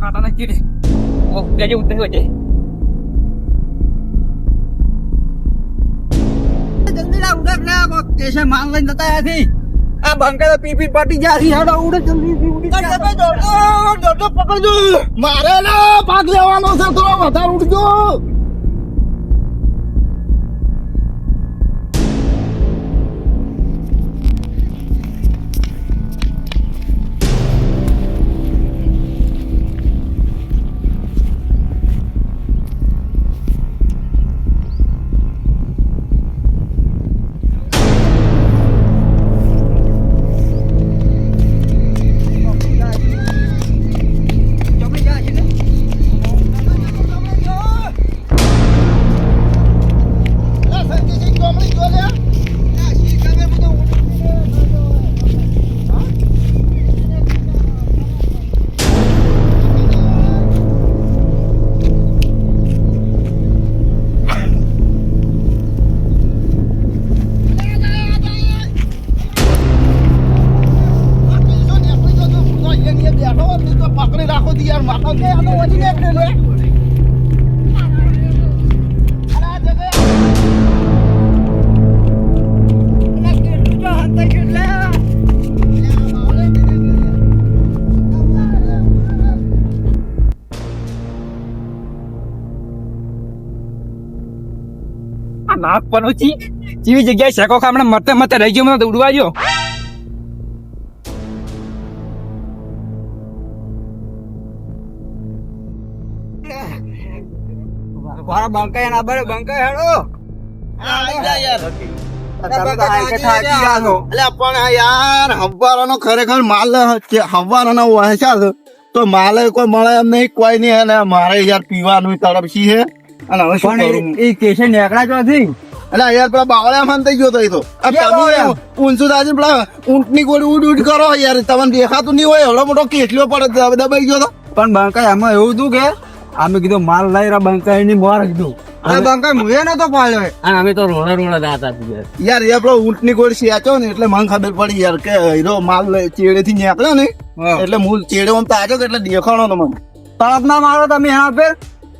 ખાતા નથી રે ઓ ગજે ઉતરી વજે જલ્દી ના ઉડક ના કો કેસે માલ લઈને જતા આથી આ બંકા પીપી પાટી જાસી હેડો ઉડે જલ્દી ઉડી દોડો પકડજો મારે ના ભાગ લેવાનો છે થોડો વધારે ઉડજો પકડી રાખો યાર માથા કે આનો વજી ને લે નાક પનોચી જેવી જગ્યાએ શેકો ખામણે મતે મતે રહી ગયો મને ઉડવા ગયો બંકાય ના બરે બંકાય હેડો યાર હવારાનો ખરેખર માલ હવારાનો વહેંચા તો માલે કોઈ મળે એમ નહીં કોઈ નહીં અને મારે યાર પીવાનું તડપસી છે અને હવે શું કરું એ કેસે નેકડા જ નથી એટલે યાર પેલા બાવળા માન થઈ ગયો તો ઊંચું દાજી પેલા ઊંટની ગોળી ઉડ ઉડ કરો યાર તમને દેખાતું નહીં હોય એવડો મોટો કેટલો પડે દબાઈ ગયો તો પણ બંકાય આમાં એવું હતું કે અમે કીધું માલ લઈ રહ્યા બંકાઈ ની મોર કીધું બંકાઈ મુએ નતો પાડ્યો અને અમે તો રોડા રોડા દાતા યાર એ પેલો ઊંટ ની ગોળી સેચો ને એટલે મને ખબર પડી યાર કે હીરો માલ ચેડે થી નીકળ્યો ને એટલે હું ચેડે આમ તાજો એટલે દેખાણો તો મને તળપ ના મારો તમે હા ફેર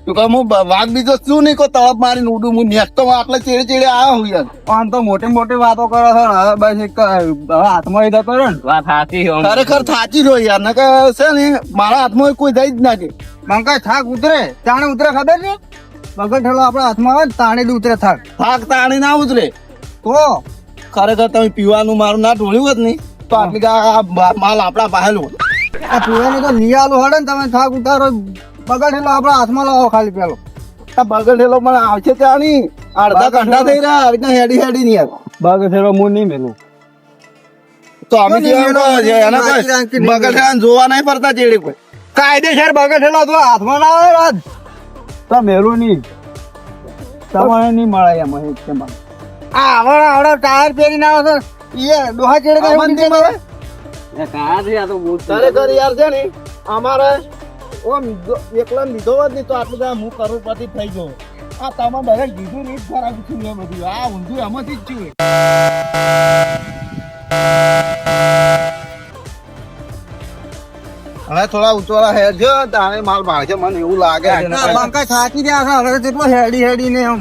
હું વાઘ બીજો શું નહીં કોઈ તળપ મારીને ઉડું હું નેકતો આટલે ચેડે ચેડે આવ્યો હું યાર આમ તો મોટી મોટી વાતો કરો છો ને હવે બસ એક હાથમાં જતો રહ્યો ને વાત સાચી ખરેખર સાચી રહ્યો યાર ને કે છે ને મારા હાથમાં કોઈ થઈ જ નાખે બંકાઈ થાક ઉતરે તાણે ઉતરે ખબર છે બગડ ઠેલો આપડા હાથમાં આવે તાણે જ ઉતરે થાક તાણે ના ઉતરે તો ખરેખર તમે પીવાનું મારું ના ઢોળ્યું હોત નહીં તો આટલી માલ આપડા પાહેલું આ પીવાનું તો નિયાલું હડે ને તમે થાક ઉતારો બગડ ઠેલો આપડા હાથમાં લાવો ખાલી પેલો આ બગડ ઠેલો મને આવશે ત્યાં નહીં અડધા ઘંટા થઈ રહ્યા આવી રીતના હેડી હેડી નહીં યાર બગડ ઠેલો હું નહીં મેલું તો અમે બગડ ઠેલા જોવા નહીં પડતા ચેડે કોઈ કાયદેસર બગડ ઠેલો તો હાથમાં ના આવે રાજ તો મેલું નહીં તમારે નહીં મળે એમાં આવડે ટાયર પહેરીને આવે છે એ ડોહા ચેડે ખરેખર યાર છે ને અમારે ઓમ એકલા લીધો હોત ને તો આટલું હું કરું પછી થઈ ગયો આ તમે બધા કીધું નહીં ખરાબ છું એ બધું આ ઊંધું એમાંથી જ છું હવે થોડા ઉચવાળા હેડ છે તારે માલ ભાળશે મને એવું લાગે બંકા થાકી રહ્યા છે હવે કેટલો હેડી હેડી ને એમ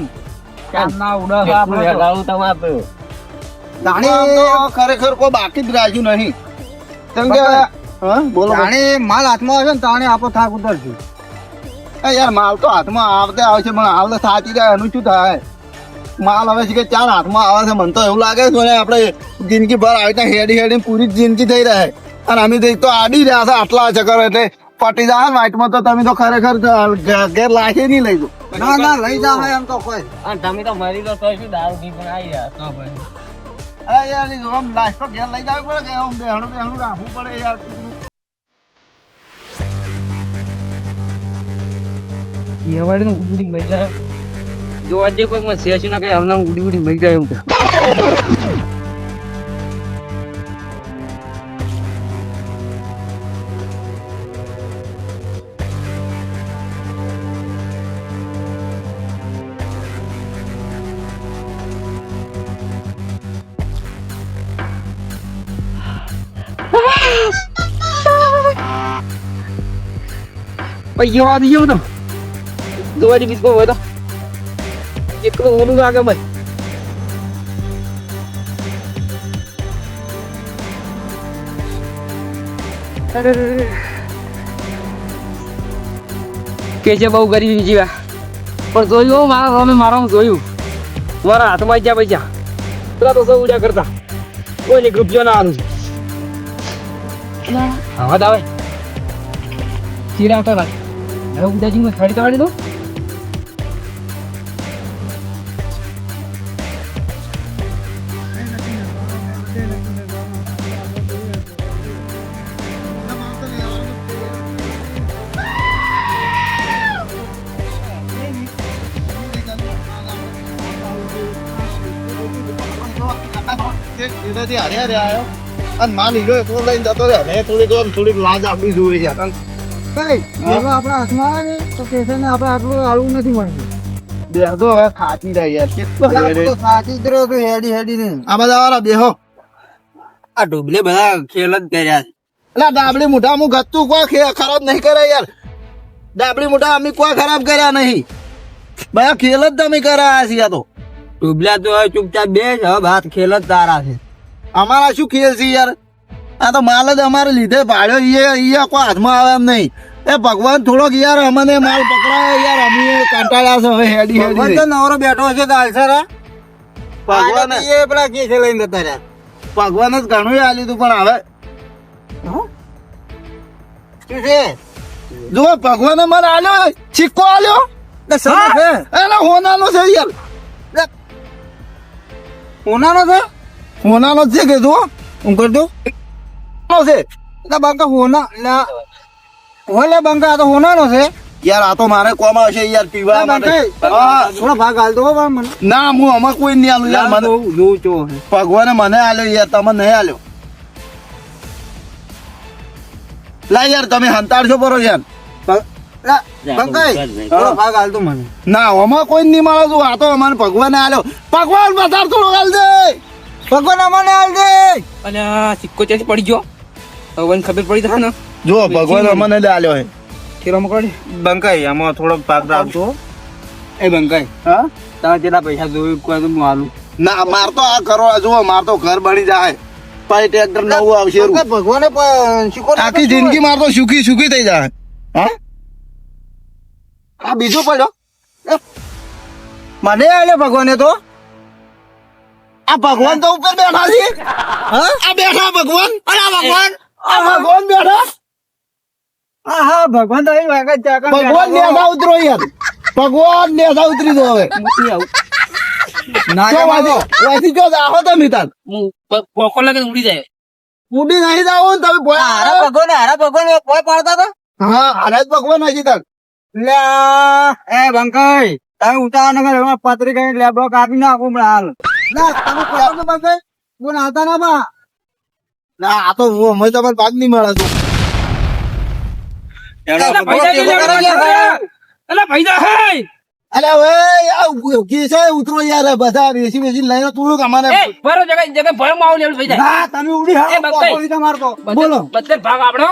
ખરેખર કોઈ બાકી જ રાખ્યું નહીં કેમ કે બોલો માલ હાથમાં આવશે ને તાણે આપણો થાક ઉતરશે યાર માલ તો હાથમાં આવતે આવે છે પણ હાલ તો થાકી જાય એનું શું થાય માલ હવે છે કે ચાર હાથમાં આવે છે મને તો એવું લાગે છે આપણે જિંદગી ભર આવી રીતે હેડી હેડી પૂરી જિંદગી થઈ રહે અને અમે તો આડી રહ્યા છે આટલા ચક્કર એટલે પટી જાય વાઇટમાં તો તમે તો ખરેખર ઘેર લાખે નહીં લઈ જાઓ ના ના લઈ જાવ એમ તો કોઈ તમે તો મરી લો તો શું દારૂ પી પણ આવી રહ્યા તો ભાઈ અરે યાર આમ લાસ્ટ તો ઘેર લઈ જવું પડે કે આમ બેહણું રાખવું પડે યાર એવાડે ને ઉડી મરી જાય જો આજે કોઈ મને શેષ ના કઈ હમણાં ઉડી ઉડી મરી જાય એમ પૈયો આ દીયો તો દોડી બીસકો હોય તો એકલો ઓલું લાગે ભાઈ કે છે બહુ ગરીબી જીવા પણ જોયું મારા સામે મારા જોયું મારા હાથમાં જ્યાં પૈસા પેલા તો સૌ ઉડ્યા કરતા કોઈને રૂપિયો ના આલું આવાજ આવે ચીડા આવતા લાગે હવે ઉદાજી માં ખાડી કાઢી દો એનાથી હારે હારે આવ્યો અને માલ હીરો એટલો લઈને જતો રહે હવે થોડીક લાજ આપવી જોઈએ છે આપણા હાથમાં આવે ને તો કે છે ને આપણે આટલું આળું નથી મળતું બેહો હવે ખાતી રહી યાર કેટલો તો સાચી જ રહ્યો તું હેડી હેડી ને આ બધા વાળા બેહો આ ડુબલે બધા ખેલ જ કર્યા એટલે ડાબડી મોઢા હું ગતું કોઈ ખરાબ નહીં કરે યાર ડાબડી મોઢા અમે કોઈ ખરાબ કર્યા નહીં બધા ખેલ જ તમે કર્યા છીએ તો ડુબલા તો હવે ચૂપચાપ બે જ હવે ભાત ખેલ જ તારા છે અમારા શું ખેલ છે યાર આ તો માલ જ અમારે લીધે ભાડ્યો એ કોઈ હાથમાં આવે એમ નહીં એ ભગવાન થોડોક યાર અમને માલ પકડાય યાર અમે કંટાળ્યા છે હવે હેડી હેડી તો નવરો બેઠો છે તો હાલશે રે ભગવાન એ પેલા કેસે લઈને જતા રહ્યા ભગવાન જ ઘણું આલ્યું હતું પણ હવે શું છે જો ભગવાને મને આલ્યો સિક્કો આલ્યો એને હોનાનો છે યાર હોનાનો છે હોનાનો જ છે કે જો હું કરી દઉં છે એટલે બંકા હોના હોલે બંકા આ તો હોનાનો છે યાર આ તો મારે કોમ આવશે યાર પીવા માટે હા. થોડો ભાગ હાલ દો પણ મને ના હું આમાં કોઈ નહીં આલું યાર મને જોઉં છો ભગવાને મને આલ્યો યાર તમે નહીં આલ્યો લા યાર તમે હંતાડશો બરો યાર બંકાઈ થોડો ભાગ હાલ દો મને ના આમાં કોઈ નહીં મળે છું આ તો અમારે ભગવાને આલ્યો ભગવાન વધાર થોડો હાલ દે ભગવાન અમને હાલ દે અને આ સિક્કો ત્યાંથી પડી ગયો હવે ખબર પડી થાય ને જો ભગવાન અમને આલ્યો હે ખેરો મકડી બંકાઈ આમાં થોડો ભાગ રાખજો એ બંકાઈ હા તારા જેટલા પૈસા જોયું કોઈ તો હું હાલું ના માર તો આ કરો જુઓ માર તો ઘર બની જાય પછી ટ્રેક્ટર નવું આવશે ભગવાને શીખો આખી જિંદગી માર તો સુખી સુખી થઈ જાય હા આ બીજું પડ્યો મને આલે ભગવાને તો આ ભગવાન તો ઉપર બેઠા છે હા આ બેઠા ભગવાન અરે આ ભગવાન બેઠા હા હા ભગવાન તો અહીં વાગત ચાકર ભગવાન નેસા ઉતરો યાર ભગવાન નેસા ઉતરી દો હવે ના જો વાથી જો આહો તમે તાર હું પોકો લાગે ઉડી જાય ઉડી નહીં જાવ ને તમે ભોળા હારા ભગવાન કોઈ પાડતા હતા હા હારા જ ભગવાન હજી તક લે એ બંકાઈ તમે ઉતાર નગર એમાં પતરી કઈ લેબડો કાપી નાખું હમણાં હાલ ના તમે પાડો બંકાઈ કોણ આવતા ના બા ના આ તો હું અમે તમારે ભાગ નહીં મળે છું અરે હવે કી છે ઉતરો યાર બધા બેસી બેસી લઈને તું અમારે ના તમે ઉડી એ બંકાઈ. હાલ મારતો બોલો બધે ભાગ આપણો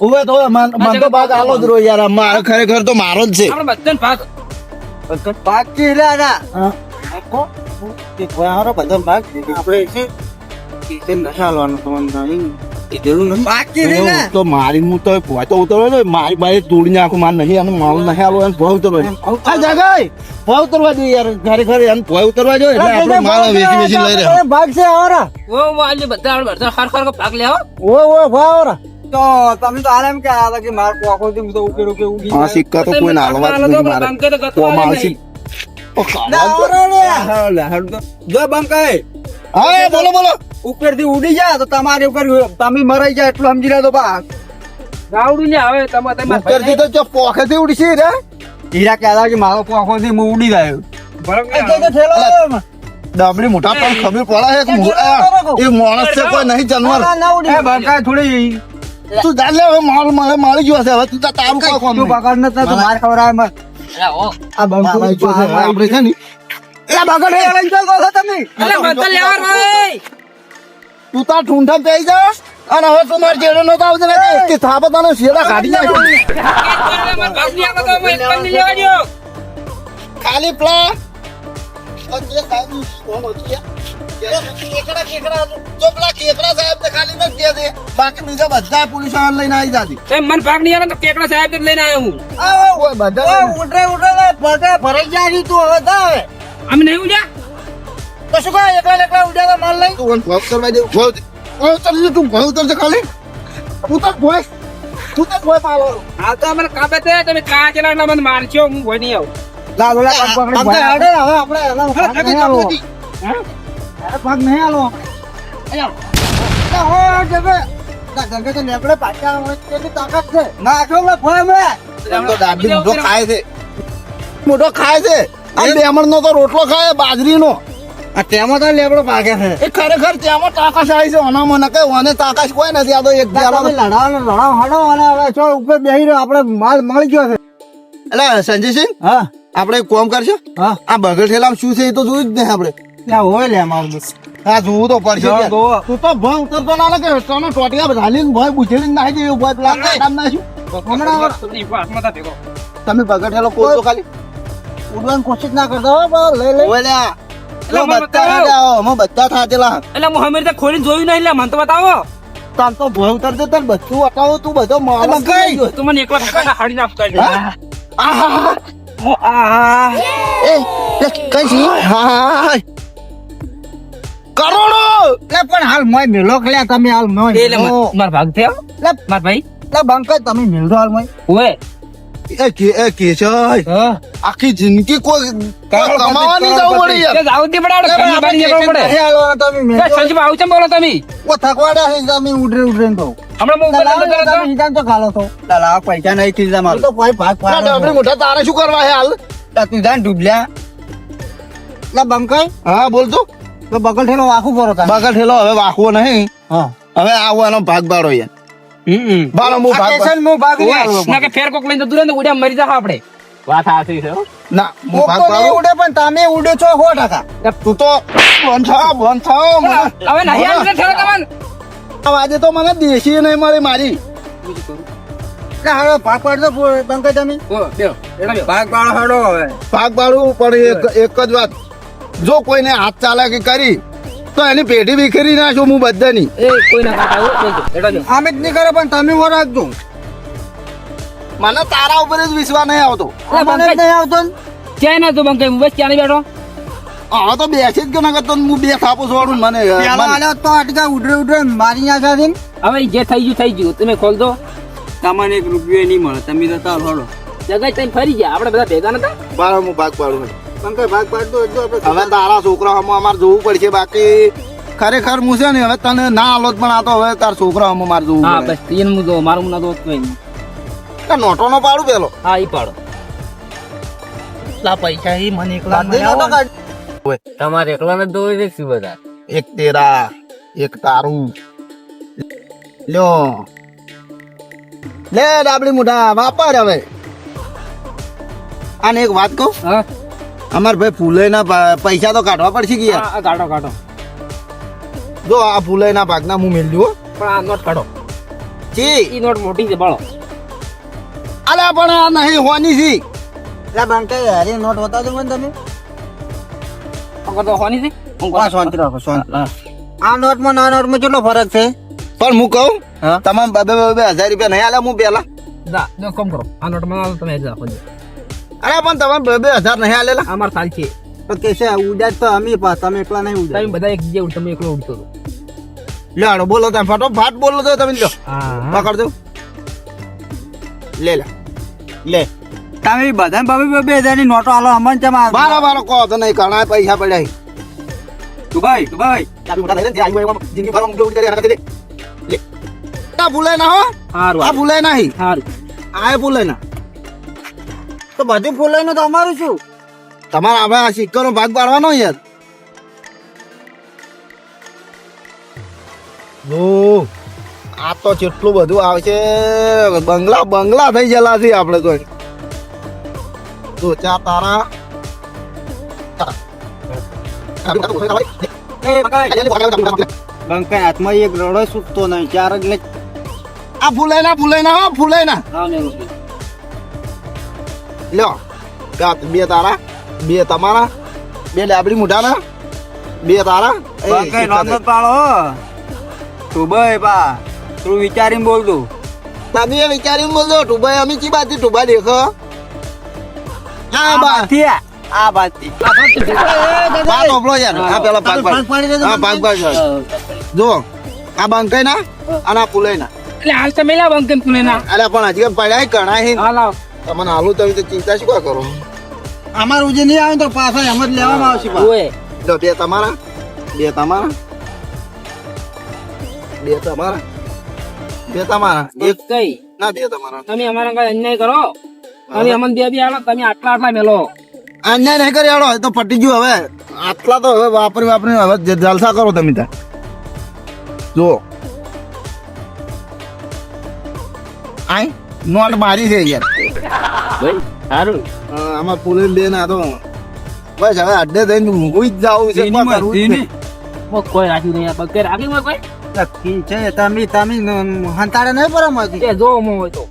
ઉભે તો મન તો ભાગ આલો જ રો યાર મારે ખરેખર તો મારો જ છે આપણે બધે ભાગ બાકી લે ના હા તે કોયારો બધો ભાગ આપણે છે તે નશાલવાનો તમને કીધેલું નથી બાકી રે ને તો મારી હું તો ભોય તો ઉતરવા ને મારી બાઈ તોડી નાખું માર નહીં અને માલ નહીં આલો અને ભોય ઉતરવા આ જગાય ભોય ઉતરવા દે યાર ખરેખર એને ભોય ઉતરવા જો એટલે આપણે માલ વેચી વેચી લઈ રહ્યા ભાગ છે આવરા ઓ આજે બધા આપણે બધા ખર ભાગ લેવો ઓ ભાવરા તો તમે તો આરામ કે આ કે માર કોકો થી તો ઉકેર ઉકે ઉડી હા સિક્કા તો કોઈ નાલવા જ નથી મારે કોમ આવશે જો બંકાઈ હા બોલો બોલો ઉપર થી ઉડી જાય તો તમારે ઉપર તમે મરાઈ જાય એટલું સમજી લે તો બા ગાવડું ને હવે તમે ઉપરથી તો જો પોખેથી ઉડશે રે હીરા કહેતા કે મારો કોકો થી હું ઉડી ગયો ડાબડી મોટા પણ ખબર પડે છે કે એ માણસ છે કોઈ નહીં જાનવર એ બંકાઈ થોડી તું જાણ લે હવે માલ મળે મળી ગયો છે હવે તું તારું કોઈ કોમ તું પકડ ન તું માર ખવરાય મત આ બંકુ આપણે છે ને એ બગડ લઈ ચાલ તો તમે અલે બધા લેવા રે તું તાર ઠૂંઠા પેઈ જા અને હવે તું મારી જેડો નતો આવતો ને કે થાપતાનો શેડા કાઢી નાખ્યો ખાલી પ્લા બાકી બીજા બધા પોલીસ લઈને આવી જતી મન ભાગ નહીં આવે તો કેકડા સાહેબ લઈને આવ્યો હું બધા ઉડરે ભરાઈ જાય તું હવે તાવે અમે નહીં ઉડ્યા તો શું કહે એકલા ઉડ્યા માલ લઈ તું ભાવ કરવા દે ભાવ ચાલી તું ભાવ ઉતરશે ખાલી તું તો ભોય પાલો હાલ તો મને કાપે તે તમે કાચ ના મને મારશો હું ભોય નહીં આવું લાલ ઓલા પગ પકડી હવે આપણે પગ નહીં આલો હો જબે ગંગે તો લેબડે પાછા કેટલી તાકાત છે ના આખો ભોય મે તો દાબી મોટો ખાય છે આ બેમણ નો તો રોટલો ખાય બાજરીનો આ તેમાં તો લેબડો પાકે છે એ ખરેખર ત્યાંમાં તાકાશ આવી છે ઓનામાં નકે ઓને તાકાશ કોઈ નથી આ તો એક લડાવ હડો અને હવે ચો ઉપર બેહી રહ્યો આપણે માલ મળી ગયો છે એટલે સંજયસિંહ હા આપણે એક કામ કરશું હા આ બગલ ઠેલામાં શું છે એ તો જોયું જ નહીં આપણે ત્યાં હોય લે મારું હા જોવું તો પડશે જો, યાર. જો. તું તો ભય ઉતરતો ના લાગે તને ટોટિયા ઝાલીને ભય બુછેડીને નાખી દેવું ભય પેલા કામ નાખ્યું તમે બગલ ઠેલો કોલ તો ખાલી ઉડવાની કોશિશ ના કરતા હો બસ લઈ લઈ ઓય લ્યા એટલે અમે મને બધા બતાવો. જાઓ, અમે બધા થાચેલા એટલે હું હમેર તો ખોલીને જોયું નહીં લે મને તો બતાવો તાર તો ભય ઉતરતો તાર બધું હટાવો તું બધો માલ કઈ તું મને એકલા ઠાકા હાડી નાખતો એ કઈ છી હા કરોડો લે પણ હાલ મોય મેલો ખલ્યા તમે હાલ મોય એટલે માર ભાગ થયો માર ભાઈ લે બંકા તમે મેલજો હાલ મોય ઓએ એ કે છે આખી જિંદગી કોઈ કમાવાની જવું પડે યાર તે જાવ તે પડાડો ઘરની બહાર નીકળવું પડે નહીં હાલવાના તમે એ મેલજો સંજીવ આવું ચમ બોલો તમે ઓ થકવાડા છે તમે ઉડરે ઉડરે તો હમણાં હું ઉપર નતો કર્યો તો. તમે હિસાબ તો ખાલો તો લાલા પૈસા નહીં ખીજા મારું તો કોઈ ભાગ ના ડબડી મોટા તારે શું કરવા હે હાલ તું જાન ડૂબલ્યા લે બંકાઈ હા બોલ તું તો બગલ ઠેલો વાખું કરો તા બગલ ઠેલો હવે વાખવો નહીં હા હવે આવવાનો ભાગ બાળો યાર બાળો હું ભાગ બાળો. મો ભાગ ઓએ, ના કે ફેર કોક લઈને જતું રહે ને તો ઉડ્યા મરી જાવ આપણે વાત સાચી છે હો. ના હું ભાગ બાળો. ઉડે પણ તમે ઉડે છો 100%. તું તો બંધ થાવ મને હવે નહીં આવું ઠેલો તમને આજે તો મને દેશી નહીં મળે મારી લે હવે ભાગ પાડજો બંકાઈ તમે ઓ બેરો એડા બેરો ભાગ પાડો હડો હવે ભાગ બાળવું પણ એક જ વાત જો કોઈને હાથ ચાલાકી કરી તો એની પેઢી વિખેરી નાખું હું બધાની એ કોઈ ના કાકા હો બેજો એડા બેરો આમે જ નહીં કરે પણ તમે હો રાખજો મને તારા ઉપર જ વિશ્વાસ નહીં આવતો મને જ નહીં આવતો ને. ક્યાંય ના તું બંકાઈ બસ ક્યાં નહીં બેઠો હા તો બેસી જ કે ના કરતો હું બે થાપો છોડું મને પેલા આલ્યો તો અટકા ઉડરે ઉડરે મારી નાખ્યા છે ને. હવે જે થઈ ગયું તમે ખોલ દો તમને 1 રૂપિયો નહીં મળે તમે તો તાર હડો જગ્યાએ તમે ફરી ગયા આપણે બધા ભેગા નતા બાળો હું ભાગ પાડું બંકાઈ ભાગ પાડજો એટલે આપણે હવે તારા છોકરાઓમાં અમારે જોવું પડશે બાકી ખરેખર હું છે ને હવે તને ના હાલોત પણ આ તો હવે તારા છોકરાઓમાં મારે જોવું હા પડે બસ એને હું જો મારું ના દોસ્ત કોઈ નહીં આ નોટો નો પાડું પેલો હા ઈ પાડો લા પૈસા ઈ મને એકલા તમારે એકલા ને દોઈ દેખી બધા એક તેરા એક તારું લ્યો લે ડાબડી મોઢા વાપર હવે આને એક વાત કહું હા અમાર ભાઈ ફૂલેના પૈસા તો કાઢવા પડશે કે યાર હા કાઢો કાઢો જો આ ફૂલેના ભાગના હું મેલ્યું હો. પણ આ નોટ કાઢો જી ઈ નોટ મોટી છે બાળો અલ્યા પણ આ નહીં હોની છી લા બંકાઈ હારી નોટ બતાવજો મને તમે અગર તો હોની છે હું હા શાંતિ રાખો શાંતિ હા આ નોટમાં ના નોટમાં કેટલો ફરક છે પણ હું કહું હા તમામ બે 1000 રૂપિયા નહીં આલ્યા હું પેલા દા જો કમ કરો આ નોટ માં તમે જ રાખો અરે પણ તમે 2000 નહીં આલેલા અમાર સાલ છે તો કે છે ઉડ્યા તો અમે પા તમે એકલા નહીં તમે ઉડ્યા બધા એક જગ્યાએ ઉડ તમે એકલો ઉડતો હતો લ્યો બોલો તમે ફટોફટ બોલો તો તમે લ્યો હા પકડજો લે લે લે તમે બધા બાબી 2000 ની નોટો આલો અમન ચમા બારો બારો કહો તો નહીં ઘણા પૈસા પડ્યા દુબઈ જિંદગી ભરવા મૂકી કરી લે આ ભૂલે ના હો હારું આ ભૂલે નહીં હારું આ ભૂલે ના તો બધું ફૂલાઈ તો અમારું શું તમારે હવે આ સિક્કાનો ભાગ પાડવાનો યાર ઓ આ તો જેટલું બધું આવશે બંગલા થઈ ગયેલા છે આપણે તો ચા તારા બંકાઈ હાથમાં એક રડો છૂટતો નહીં ચાર એટલે આ ફૂલાઈ ના હો ફૂલાઈ ના હા મેં રોકી. લ્યો ગાત બે તારા બે તમારા બે ડાબડી મુઠાના બે તારા બંકાઈ નામ જ પાડો તું ભાઈ બા તું વિચારીને બોલ તું તમે વિચારીને બોલજો ટુબાઈ અમે ચી બાતી ટુબા દેખો હા બા આ બાતી પાક ઓપલો યાર આ પેલા પાક હા પાક જો આ બંકાઈ ના અને આ ફૂલાઈ ના એટલે હાલ તમે લાવ અંકન તું ના અરે પણ હજી પડ્યા કણા હે હા લાવ તમને હાલું તમે તો ચિંતા શું કા કરો અમાર ઉજે નહીં આવે તો પાછા એમ જ લેવામાં આવશે બા. ઓય લો બે તમારા બે તમારા બે તમારા બે તમારા એક કઈ ના બે તમારા તમે અમારા કાંઈ અન્યાય કરો તમે અમને બે આલો તમે આટલા આટલા મેલો અન્યાય નહીં કરી આડો તો પટી ગયું હવે આટલા તો હવે વાપરી હવે જલસા કરો તમે ત્યાં જુઓ આય નોટ મારી છે યાર ભાઈ સારું આમાં પોલીસ બેન આ તો બસ હવે અડ્ડે થઈને હું જ જાઉં છે શું કરવું છે? કોઈ રાખ્યું નહીં પગ રાખ્યું હોય કોઈ નક્કી છે તમે હંતાડે નહીં પર એ જો મો હોય તો